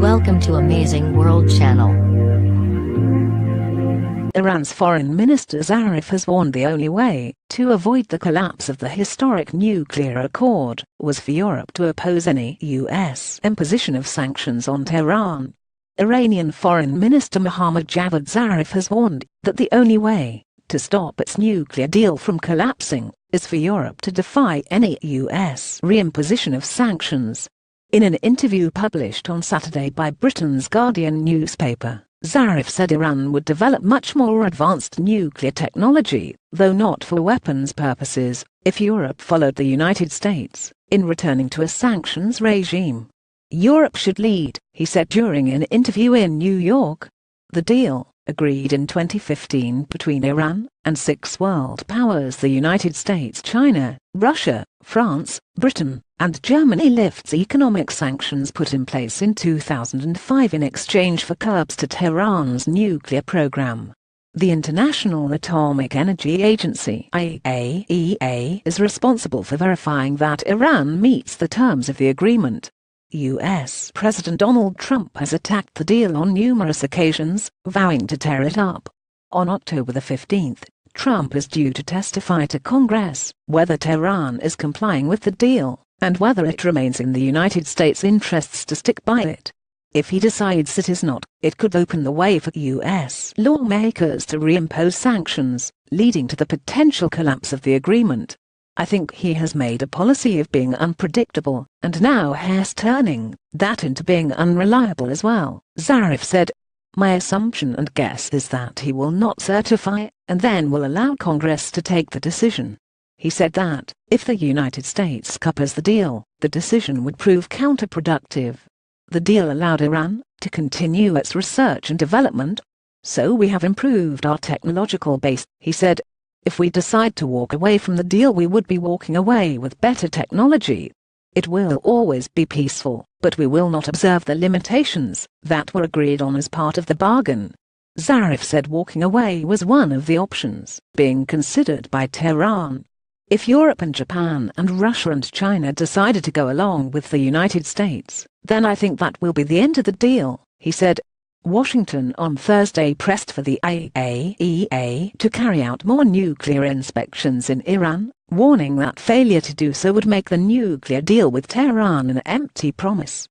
Welcome to Amazing World Channel. Iran's Foreign Minister Zarif has warned the only way to avoid the collapse of the historic nuclear accord was for Europe to oppose any U.S. imposition of sanctions on Tehran. Iranian Foreign Minister Mohammad Zarif has warned that the only way to stop its nuclear deal from collapsing is for Europe to defy any U.S. reimposition of sanctions. In an interview published on Saturday by Britain's Guardian newspaper, Zarif said Iran would develop much more advanced nuclear technology, though not for weapons purposes, if Europe followed the United States in returning to a sanctions regime. Europe should lead, he said during an interview in New York. The deal, agreed in 2015 between Iran and six world powers, the United States, China, Russia, France, Britain, and Germany, lifts economic sanctions put in place in 2005 in exchange for curbs to Tehran's nuclear program. The International Atomic Energy Agency (IAEA) is responsible for verifying that Iran meets the terms of the agreement. U.S. President Donald Trump has attacked the deal on numerous occasions, vowing to tear it up. On October the 15th, Trump is due to testify to Congress whether Tehran is complying with the deal, and whether it remains in the United States' interests to stick by it. If he decides it is not, it could open the way for U.S. lawmakers to reimpose sanctions, leading to the potential collapse of the agreement. I think he has made a policy of being unpredictable, and now has turning that into being unreliable as well, Zarif said. My assumption and guess is that he will not certify, and then will allow Congress to take the decision. He said that, if the United States scuppers the deal, the decision would prove counterproductive. The deal allowed Iran to continue its research and development. So we have improved our technological base, he said. If we decide to walk away from the deal, we would be walking away with better technology. It will always be peaceful, but we will not observe the limitations that were agreed on as part of the bargain. Zarif said walking away was one of the options being considered by Tehran. If Europe and Japan and Russia and China decided to go along with the United States, then I think that will be the end of the deal, he said. Washington on Thursday pressed for the IAEA to carry out more nuclear inspections in Iran, warning that failure to do so would make the nuclear deal with Tehran an empty promise.